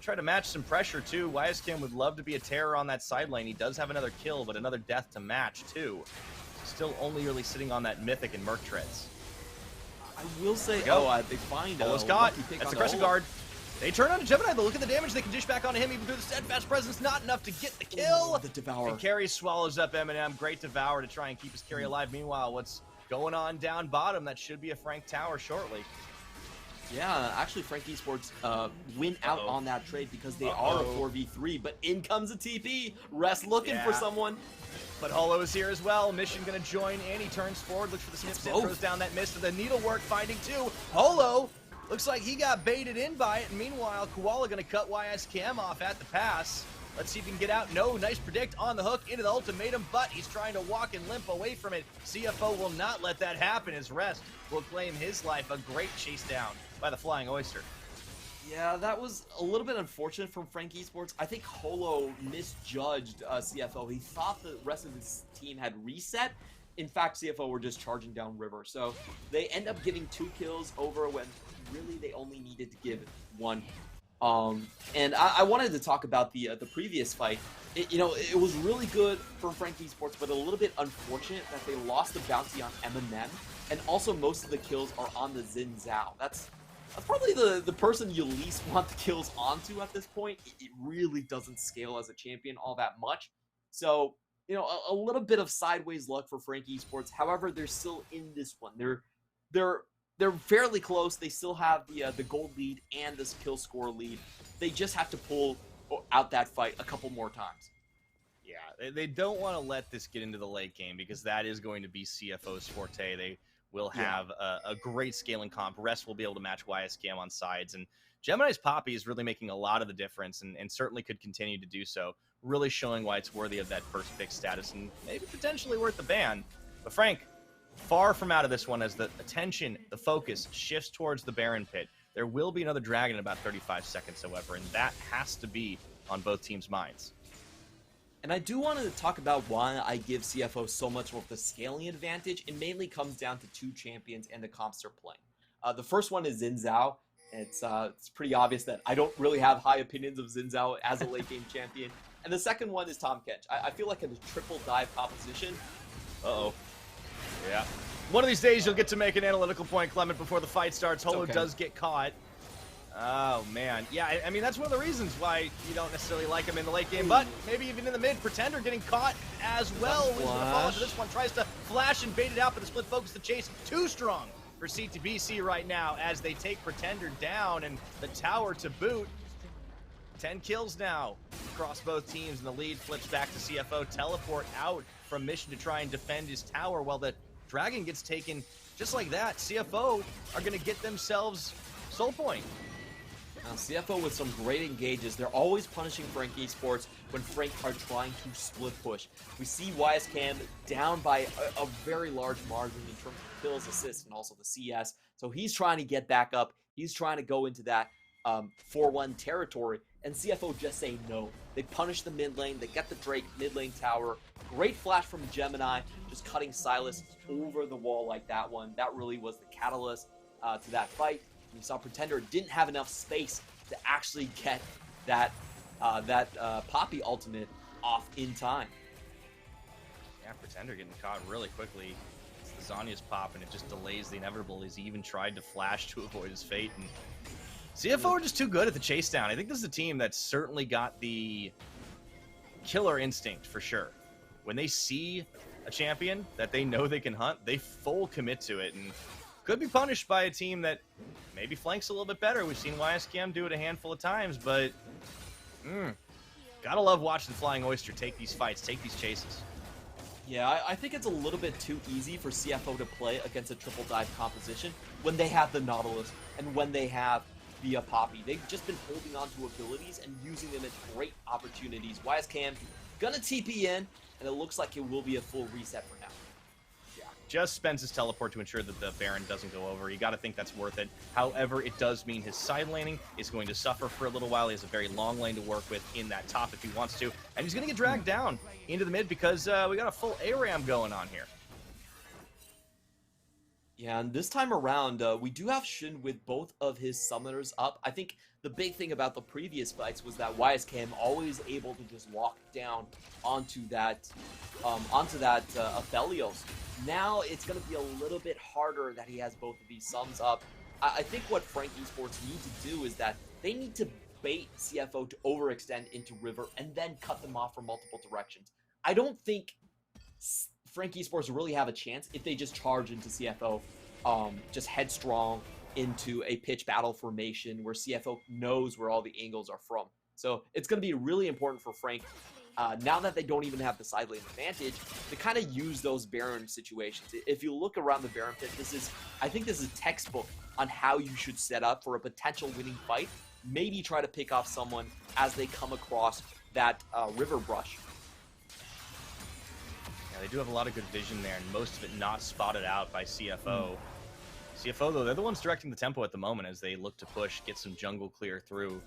try to match some pressure too. YSKM would love to be a terror on that side lane. He does have another kill, but another death to match too. Still only really sitting on that Mythic and Merc treads. I will say, they find Holo's caught. That's the Crescent Guard. They turn on to Gemini, though. Look at the damage they can dish back onto him, even through the steadfast presence. Not enough to get the kill. The Devour. And carry swallows up Eminem. Great Devour to try and keep his carry alive. Meanwhile, what's going on down bottom? That should be a Frank Tower shortly. Yeah, actually, FAK Esports win out on that trade because they are a 4v3, but in comes a TP. Rest looking for someone. But Holo is here as well. Mission going to join in. He turns forward, looks for the snip, throws down that mist. The needlework finding 2. Holo looks like he got baited in by it. And meanwhile, Koala going to cut YSKM off at the pass. Let's see if he can get out. No, nice predict on the hook into the ultimatum, but he's trying to walk and limp away from it. CFO will not let that happen. His rest will claim his life. A great chase down by the Flying Oyster. Yeah, that was a little bit unfortunate from Frank Esports. I think Holo misjudged CFO. He thought the rest of his team had reset. In fact, CFO were just charging down river. So they end up giving 2 kills over when really they only needed to give 1. And I wanted to talk about the previous fight. It was really good for Frank Esports, but a little bit unfortunate that they lost the bounty on Eminem, and also most of the kills are on the Xin Zhao. That's probably the person you least want the kills onto at this point. It really doesn't scale as a champion all that much. So, a little bit of sideways luck for Frank Esports. However, they're still in this one. They're fairly close. They still have the gold lead and this kill score lead. They just have to pull out that fight a couple more times. Yeah, they don't want to let this get into the late game because that is going to be CFO's forte. They will have a great scaling comp. Rest will be able to match YSCam on sides. And Gemini's Poppy is really making a lot of the difference and certainly could continue to do so, really showing why it's worthy of that first pick status and maybe potentially worth the ban. But Frank, far from out of this one as the attention, the focus shifts towards the Baron pit. There will be another dragon in about 35 seconds, however, and that has to be on both teams' minds. And I do want to talk about why I give CFO so much of the scaling advantage. It mainly comes down to 2 champions and the comps they're playing. The first one is Xin Zhao. It's pretty obvious that I don't really have high opinions of Xin Zhao as a late game champion. And the second one is Tahm Kench. I feel like in a triple dive composition. Uh-oh. Yeah. One of these days you'll get to make an analytical point, Clement, before the fight starts. Holo does get caught. Oh, man. Yeah, I mean, that's one of the reasons why you don't necessarily like him in the late game, but maybe even in the mid. Pretender getting caught as well. He's going to fall into this one. Tries to flash and bait it out, but the split focus, the chase, too strong for CTBC right now as they take Pretender down and the tower to boot. 10 kills now across both teams, and the lead flips back to CFO. Teleport out from mission to try and defend his tower while the dragon gets taken just like that. CFO are going to get themselves soul point. Now, CFO with some great engages. They're always punishing Frank Esports when Frank are trying to split push. We see YSCam down by a very large margin in terms of kills, assists, and also the CS. So he's trying to get back up. He's trying to go into that 4-1 territory, and CFO just say no. They punish the mid lane. They get the Drake mid lane tower. Great flash from Gemini, just cutting Silas over the wall like that one. That really was the catalyst to that fight. We saw Pretender didn't have enough space to actually get that Poppy ultimate off in time. Yeah, Pretender getting caught really quickly. It's the Zanya's pop, and it just delays the inevitable as he even tried to flash to avoid his fate. And CFO are just too good at the chase down. I think this is a team that's certainly got the killer instinct for sure. When they see a champion that they know they can hunt, they full commit to it, and could be punished by a team that maybe flanks a little bit better. We've seen YSCam do it a handful of times, but gotta love watching Flying Oyster take these fights, take these chases. Yeah, I think it's a little bit too easy for CFO to play against a triple dive composition when they have the Nautilus and when they have the Poppy. They've just been holding on to abilities and using them at great opportunities. YSCam gonna TP in, and it looks like it will be a full reset for now. Just spends his teleport to ensure that the Baron doesn't go over. You got to think that's worth it. However, it does mean his side laning is going to suffer for a little while. He has a very long lane to work with in that top if he wants to. And he's going to get dragged down into the mid because we got a full ARAM going on here. Yeah, and this time around, we do have Shin with both of his summoners up. I think the big thing about the previous fights was that YSCam always able to just walk down onto that Aphelios. Now it's going to be a little bit harder that he has both of these sums up. I think what Frank Esports need to do is that they need to bait CFO to overextend into River and then cut them off from multiple directions. I don't think Frank Esports really have a chance if they just charge into CFO, just headstrong into a pitch battle formation where CFO knows where all the angles are from. So it's going to be really important for Frank, now that they don't even have the side lane advantage, to kind of use those Baron situations. If you look around the Baron pit, I think this is textbook on how you should set up for a potential winning fight. Maybe try to pick off someone as they come across that river brush. Yeah, they do have a lot of good vision there, and most of it not spotted out by CFO. CFO, though, they're the ones directing the tempo at the moment as they look to push, get some jungle clear through.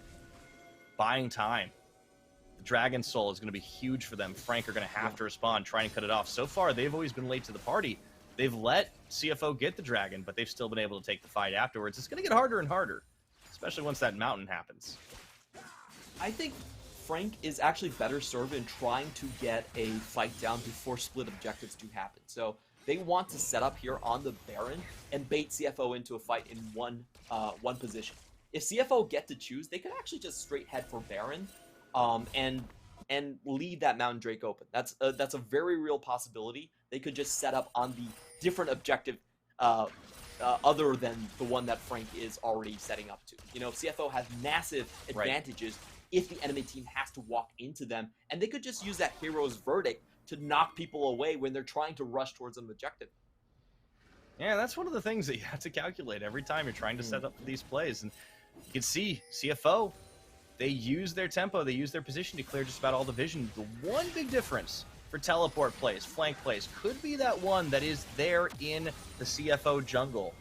Buying time. The Dragon Soul is going to be huge for them. Frank are going to have to respond, try and cut it off. So far, they've always been late to the party. They've let CFO get the Dragon, but they've still been able to take the fight afterwards. It's going to get harder and harder, especially once that mountain happens. I think Frank is actually better served in trying to get a fight down before split objectives do happen. So they want to set up here on the Baron and bait CFO into a fight in one position. If CFO get to choose, they could actually just straight head for Baron, and leave that Mountain Drake open. That's a very real possibility. They could just set up on the different objective other than the one that Frank is already setting up to. You know, CFO has massive advantages if the enemy team has to walk into them, and they could just use that hero's verdict to knock people away when they're trying to rush towards an objective. Yeah, that's one of the things that you have to calculate every time you're trying to set up these plays. And you can see CFO, they use their tempo, they use their position to clear just about all the vision. The one big difference for teleport plays, flank plays, could be that one that is there in the CFO jungle.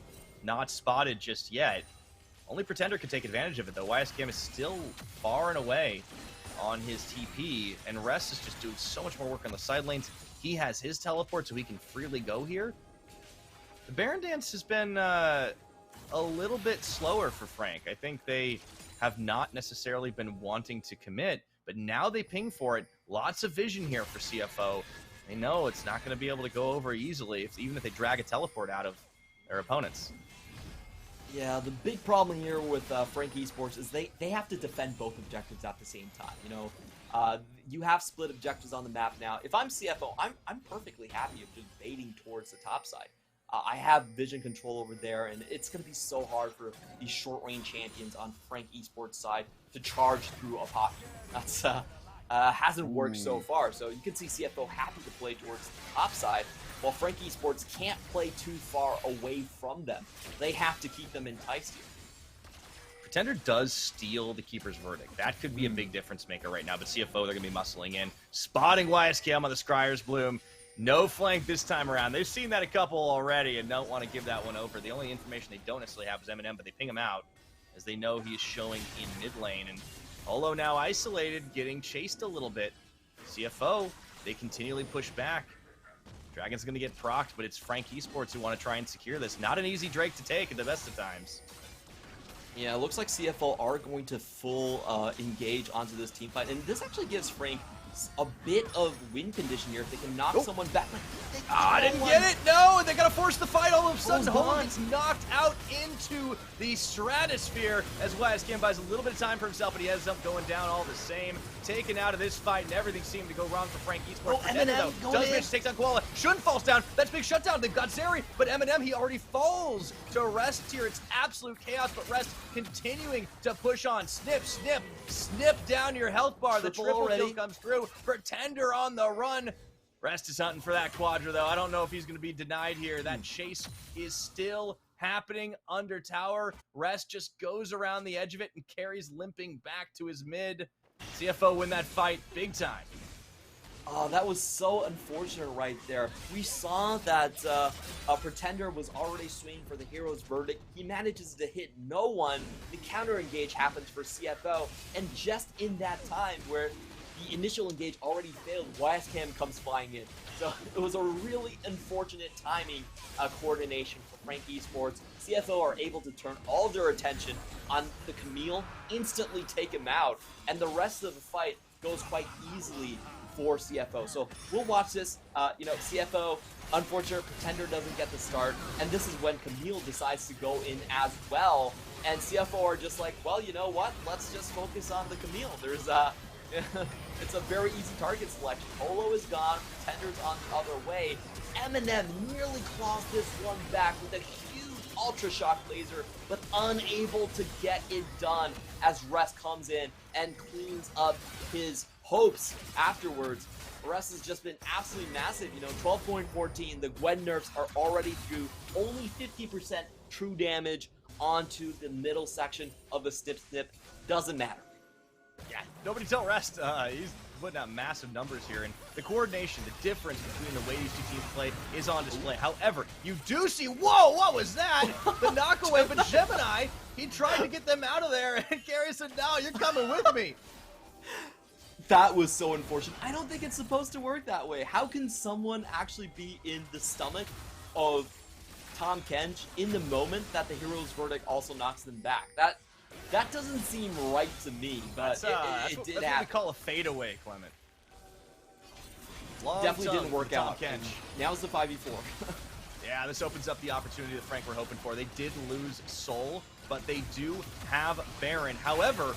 Not spotted just yet. Only Pretender could take advantage of it, though. YSKM is still far and away on his TP, and Rest is just doing so much more work on the side lanes. He has his teleport, so he can freely go here. The Baron Dance has been a little bit slower for Frank. I think they have not necessarily been wanting to commit, but now they ping for it. Lots of vision here for CFO. They know it's not going to be able to go over easily, even if they drag a teleport out of their opponents. Yeah, the big problem here with Frank Esports is they have to defend both objectives at the same time. You know, you have split objectives on the map now. If I'm CFO, I'm perfectly happy of just baiting towards the top side. I have vision control over there, and it's going to be so hard for these short-range champions on Frank Esports' side to charge through a pocket. That's hasn't worked so far. So you can see CFO happy to play towards the top side, while Frank Esports can't play too far away from them. They have to keep them enticed here. Pretender does steal the Keeper's Verdict. That could be a big difference maker right now, but CFO, they're going to be muscling in. Spotting YSKM on the Scryer's Bloom. No flank this time around. They've seen that a couple already and don't want to give that one over. The only information they don't necessarily have is M&M, but they ping him out as they know he is showing in mid lane. And Olo now isolated, getting chased a little bit. CFO, they continually push back. Dragon's going to get procced, but it's Frank Esports who want to try and secure this. Not an easy Drake to take at the best of times. Yeah, it looks like CFO are going to full engage onto this team fight, and this actually gives Frank a bit of win condition here if they can knock someone back. I didn't get it. No, they got to force the fight. All of a sudden, Holo gets knocked out into the stratosphere as YSKM buys a little bit of time for himself, but he ends up going down all the same. Taken out of this fight, and everything seemed to go wrong for Frank Esports. M&M does manage to take down Koala. Shun falls down. That's big shutdown. They've got Zeri, but M&M, he already falls to Rest here. It's absolute chaos, but Rest continuing to push on. Snip, snip, snip down your health bar. The triple kill comes through. Pretender on the run. Rest is hunting for that quadra, though. I don't know if he's going to be denied here. That chase is still happening under tower. Rest just goes around the edge of it and carries limping back to his mid. CFO win that fight big time. Oh, that was so unfortunate right there. We saw that a Pretender was already swinging for the hero's verdict. He manages to hit no one. The counter engage happens for CFO, and just in that time where the initial engage already failed, YSKM comes flying in. So it was a really unfortunate timing coordination for Frank Esports. CFO are able to turn all their attention on the Camille, instantly take him out, and the rest of the fight goes quite easily for CFO. So we'll watch this. You know, CFO, unfortunate, Pretender doesn't get the start, and this is when Camille decides to go in as well. And CFO are just like, well, you know what? Let's just focus on the Camille. There's it's a very easy target selection. Holo is gone, Pretender's on the other way. M&M nearly claws this one back with a huge Ultra Shock laser, but unable to get it done as Rest comes in and cleans up his hopes afterwards. Rest has just been absolutely massive. You know, 12.14, the Gwen nerfs are already through. Only 50% true damage onto the middle section of the Snip Snip. Doesn't matter. Yeah, nobody tell Rest. He's putting out massive numbers here, and the coordination, the difference between the way these two teams play is on display. However, you do see, whoa, what was that? The knockaway, but Gemini, he tried to get them out of there, and Gary said, no, you're coming with me. That was so unfortunate. I don't think it's supposed to work that way. How can someone actually be in the stomach of Tom Kench in the moment that the hero's verdict also knocks them back? That doesn't seem right to me, but it did happen. That's what we call a fadeaway, Clement. Definitely didn't work out. Kench. Now's the 5v4. Yeah, this opens up the opportunity that Frank were hoping for. They did lose Soul, but they do have Baron. However,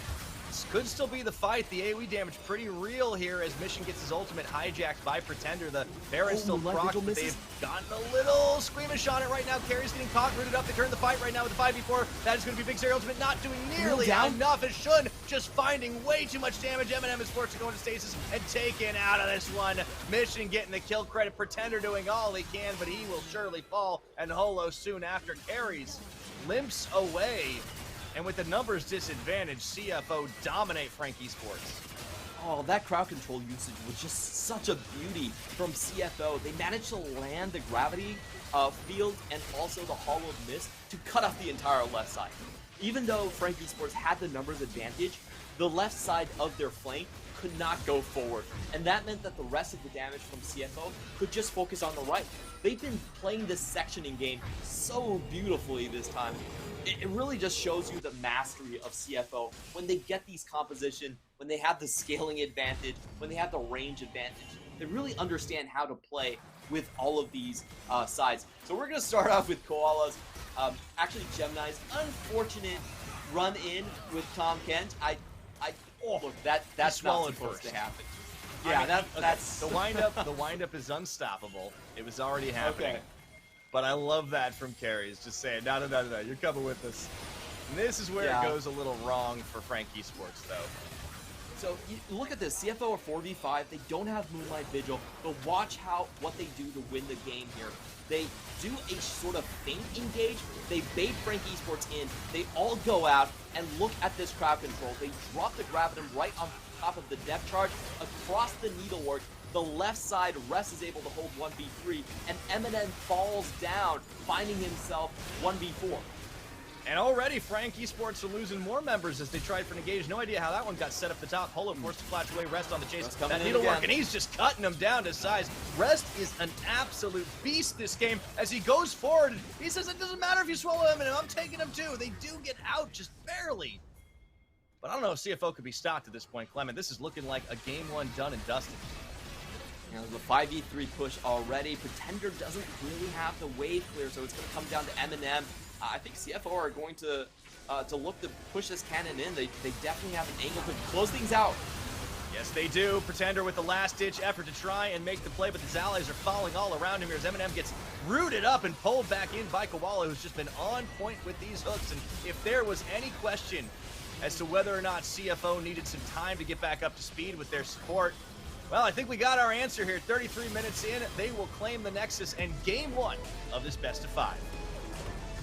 this could still be the fight. The AoE damage pretty real here as Mission gets his ultimate hijacked by Pretender. The Baron's still procced, but they've gotten a little squeamish on it right now. Carrie's getting caught, rooted up. They turn the fight right now with the 5v4. That is going to be Big Zero ultimate, not doing nearly enough as Shun just finding way too much damage. Eminem is forced to go into stasis and taken out of this one. Mission getting the kill credit. Pretender doing all he can, but he will surely fall. And Holo soon after. Carries limps away. And with the numbers disadvantage, CFO dominate Frank Esports. Oh, that crowd control usage was just such a beauty from CFO. They managed to land the gravity field and also the hollowed mist to cut off the entire left side. Even though Frank Esports had the numbers advantage, the left side of their flank could not go forward. And that meant that the rest of the damage from CFO could just focus on the right. They've been playing this sectioning game so beautifully this time. It really just shows you the mastery of CFO when they get these composition, when they have the scaling advantage, when they have the range advantage. They really understand how to play with all of these sides. So we're going to start off with Koala's, actually Gemini's unfortunate run in with Tom Kent. Look, that's not supposed to happen. Yeah, I mean, that's the windup is unstoppable. It was already happening. Okay. But I love that from Carries, just saying, no, you're coming with us. And this is where it goes a little wrong for Frank Esports, though. So, look at this. CFO are 4v5. They don't have Moonlight Vigil, but watch what they do to win the game here. They do a sort of feint engage. They bait Frank Esports in. They all go out, and look at this crowd control. They drop the Gravitum right on top of the depth charge across the needlework. The left side, Rest is able to hold 1v3, and Eminem falls down, finding himself 1v4. And already Frank Esports are losing more members as they tried for an engage. No idea how that one got set up the top. Holo forced to flash away, Rest on the chase. That needlework, and he's just cutting him down to size. Rest is an absolute beast this game as he goes forward. He says it doesn't matter if you swallow Eminem, I'm taking him too. They do get out just barely. But I don't know if CFO could be stopped at this point, Clement. This is looking like a game one done and dusted. You know, the 5v3 push already. Pretender doesn't really have the wave clear, so it's going to come down to Eminem. I think CFO are going to look to push this cannon in. They definitely have an angle to close things out. Yes, they do. Pretender with the last-ditch effort to try and make the play, but his allies are falling all around him here as Eminem gets rooted up and pulled back in by Koala, who's just been on point with these hooks. And if there was any question as to whether or not CFO needed some time to get back up to speed with their support, well, I think we got our answer here. 33 minutes in, they will claim the Nexus and game one of this best of 5.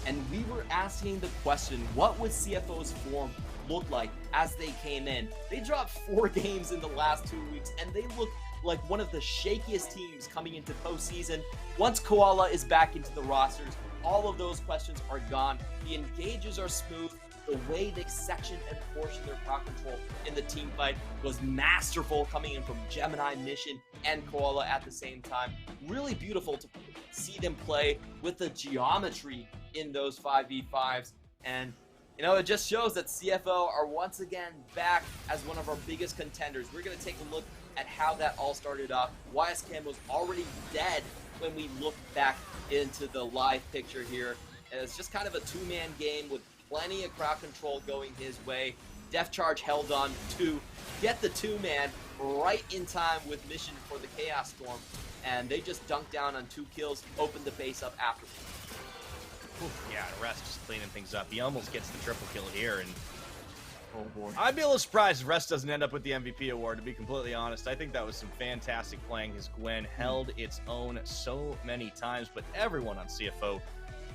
And we were asking the question, what would CFO's form look like as they came in? They dropped 4 games in the last 2 weeks, and they look like one of the shakiest teams coming into postseason. Once Koala is back into the rosters, all of those questions are gone. The engages are smooth. The way they section and portion their crowd control in the team fight was masterful, coming in from Gemini, Mission, and Koala at the same time. Really beautiful to see them play with the geometry in those 5v5s. And, you know, it just shows that CFO are once again back as one of our biggest contenders. We're going to take a look at how that all started off. YSCam was already dead when we look back into the live picture here. And it's just kind of a two-man game with plenty of crowd control going his way. Def Charge held on to get the 2-man right in time with Mission for the Chaos Storm, and they just dunked down on 2 kills, opened the base up after. Yeah, Rest just cleaning things up. He almost gets the triple kill here, and oh boy, I'd be a little surprised if Rest doesn't end up with the MVP award, to be completely honest. I think that was some fantastic playing. His Gwen held its own so many times, but everyone on CFO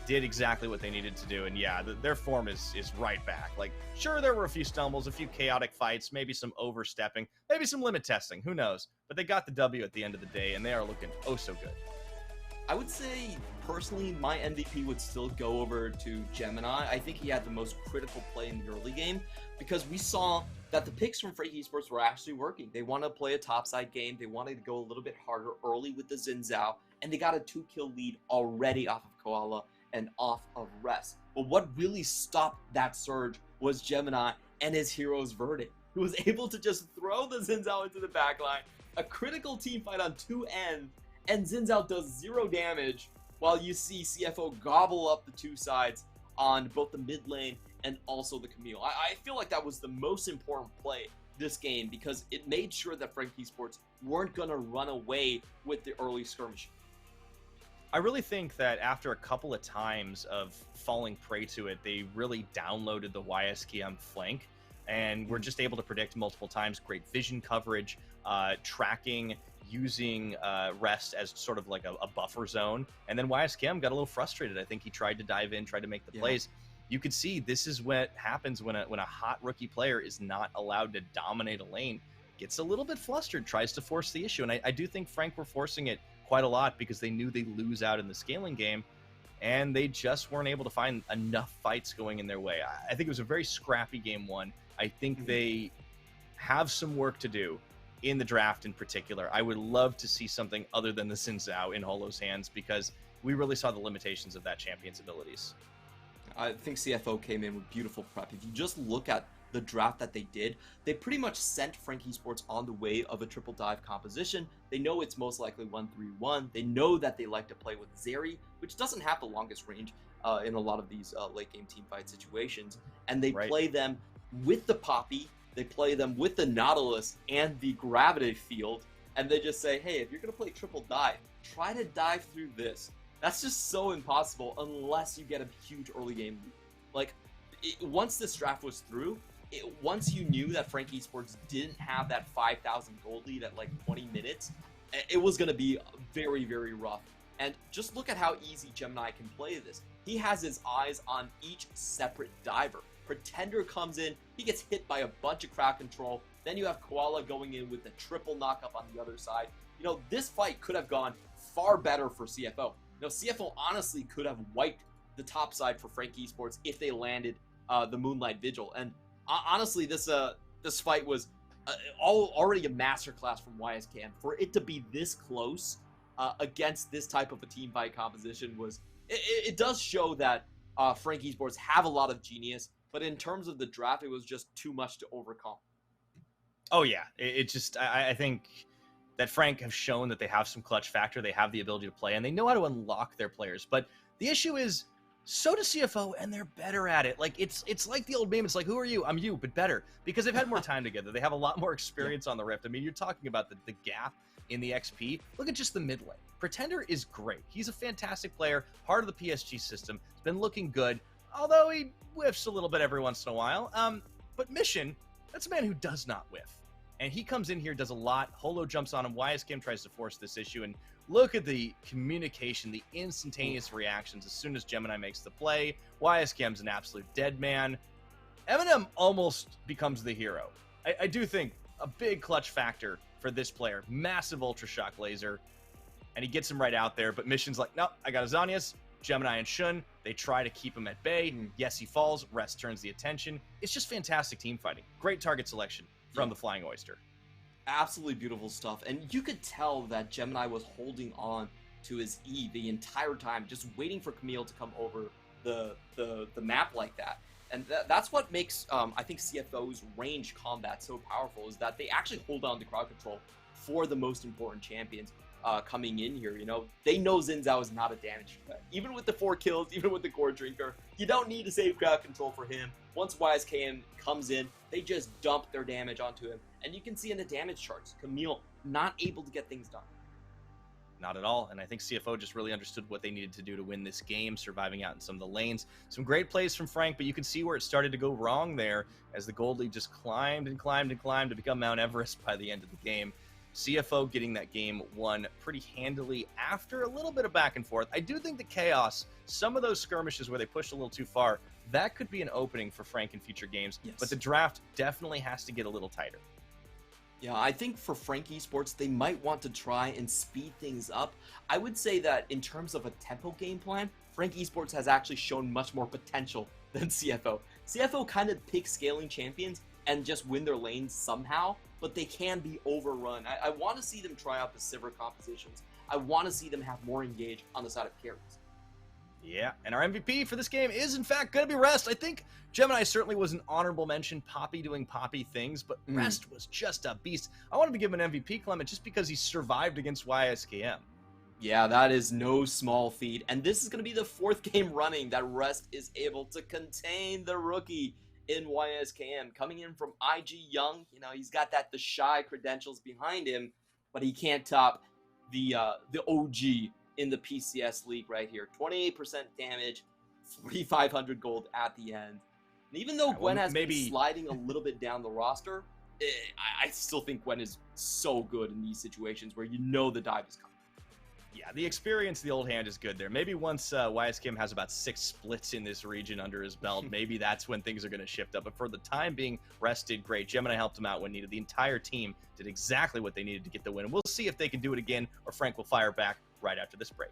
did exactly what they needed to do. And yeah, their form is right back. Like, sure, there were a few stumbles, a few chaotic fights, maybe some overstepping, maybe some limit testing, who knows? But they got the W at the end of the day, and they are looking oh so good. I would say, personally, my MVP would still go over to Gemini. I think he had the most critical play in the early game because we saw that the picks from FAK Esports were actually working. They wanted to play a topside game. They wanted to go a little bit harder early with the Xin Zhao, and they got a 2-kill lead already off of Koala and off of Rest. But what really stopped that surge was Gemini and his hero's verdict, who was able to just throw the Xin Zhao into the backline, a critical team fight on two ends, and Xin Zhao does 0 damage while you see CFO gobble up the two sides on both the mid lane and also the Camille. I feel like that was the most important play this game because it made sure that FAK Esports weren't going to run away with the early skirmish. I really think that after a couple of times of falling prey to it, they really downloaded the YSKM flank and were just able to predict multiple times. Great vision coverage, tracking, using Rest as sort of like a buffer zone. And then YSKM got a little frustrated. I think he tried to dive in, tried to make the plays. You could see this is what happens when a hot rookie player is not allowed to dominate a lane. Gets a little bit flustered, tries to force the issue. And I do think Frank were forcing it quite a lot because they knew they'd lose out in the scaling game. And they just weren't able to find enough fights going in their way. I think it was a very scrappy game one. I think they have some work to do in the draft in particular. I would love to see something other than the Xin Zhao in Holo's hands because we really saw the limitations of that champion's abilities. I think CFO came in with beautiful prep. If you just look at the draft that they did, they pretty much sent FAK Esports on the way of a triple dive composition. They know it's most likely 1-3-1. They know that they like to play with Zeri, which doesn't have the longest range in a lot of these late game team fight situations. And they play them with the Poppy, they play them with the Nautilus and the Gravity Field, and they just say, hey, if you're going to play triple dive, try to dive through this. That's just so impossible unless you get a huge early game lead. Like, once this draft was through, once you knew that FAK Esports didn't have that 5,000 gold lead at like 20 minutes, it was going to be very, very rough. And just look at how easy Gemini can play this. He has his eyes on each separate diver. Pretender comes in, he gets hit by a bunch of crowd control. Then you have Koala going in with the triple knockup on the other side. You know, this fight could have gone far better for CFO. You know, CFO honestly could have wiped the top side for FAK Esports if they landed the Moonlight Vigil. And honestly, this fight was already a masterclass from YSKM. For it to be this close against this type of a team fight composition it does show that FAK Esports have a lot of genius, but in terms of the draft, it was just too much to overcome. Oh yeah, I think that Frank have shown that they have some clutch factor, they have the ability to play, and they know how to unlock their players. But the issue is, so does CFO, and they're better at it. Like, it's like the old meme. It's like, who are you? I'm you, but better. Because they've had more time together. They have a lot more experience on the Rift. I mean, you're talking about the gap in the XP. Look at just the mid lane. Pretender is great. He's a fantastic player, part of the PSG system. He's been looking good, although he whiffs a little bit every once in a while. But Mission, that's a man who does not whiff. And he comes in here, does a lot. Holo jumps on him. YSKM tries to force this issue. And look at the communication, the instantaneous reactions as soon as Gemini makes the play. YSKM's an absolute dead man. Eminem almost becomes the hero. I do think a big clutch factor for this player. Massive Ultra Shock laser. And he gets him right out there. But Mission's like, no, I got Azanias. Gemini and Shun, they try to keep him at bay. Yes, he falls. Rest turns the attention. It's just fantastic team fighting. Great target selection from the Flying Oyster. Absolutely beautiful stuff. And you could tell that Gemini was holding on to his E the entire time, just waiting for Camille to come over the map like that. And that's what makes, I think, CFO's range combat so powerful, is that they actually hold on to crowd control for the most important champions coming in here. You know, they know Xin Zhao is not a damage threat. Even with the 4 kills, even with the core drinker, you don't need to save crowd control for him. Once YSKM comes in, they just dump their damage onto him. And you can see in the damage charts, Camille not able to get things done. Not at all. And I think CFO just really understood what they needed to do to win this game, surviving out in some of the lanes. Some great plays from Frank, but you can see where it started to go wrong there as the gold lead just climbed and climbed and climbed to become Mount Everest by the end of the game. CFO getting that game won pretty handily after a little bit of back and forth. I do think the chaos, some of those skirmishes where they pushed a little too far, that could be an opening for Frank in future games. Yes. But the draft definitely has to get a little tighter. Yeah, I think for Frank Esports, they might want to try and speed things up. I would say that in terms of a tempo game plan, Frank Esports has actually shown much more potential than CFO. CFO kind of picks scaling champions and just win their lanes somehow, but they can be overrun. I want to see them try out the Sivir compositions. I want to see them have more engage on the side of carries. Yeah, and our MVP for this game is, in fact, going to be Rest. I think Gemini certainly was an honorable mention, Poppy doing Poppy things, but Rest was just a beast. I wanted to give him an MVP, Clement, just because he survived against YSKM. Yeah, that is no small feat, and this is going to be the 4th game running that Rest is able to contain the rookie in YSKM. Coming in from IG Young, you know, he's got the shy credentials behind him, but he can't top the OG in the PCS league right here. 28% damage, 4,500 gold at the end. And even though Gwen has been sliding a little bit down the roster, I still think Gwen is so good in these situations where you know the dive is coming. Yeah, the experience of the old hand is good there. Maybe once YSKM has about 6 splits in this region under his belt, maybe that's when things are going to shift up. But for the time being, Rest did great. Gemini helped him out when needed. The entire team did exactly what they needed to get the win. And we'll see if they can do it again or Frank will fire back right after this break.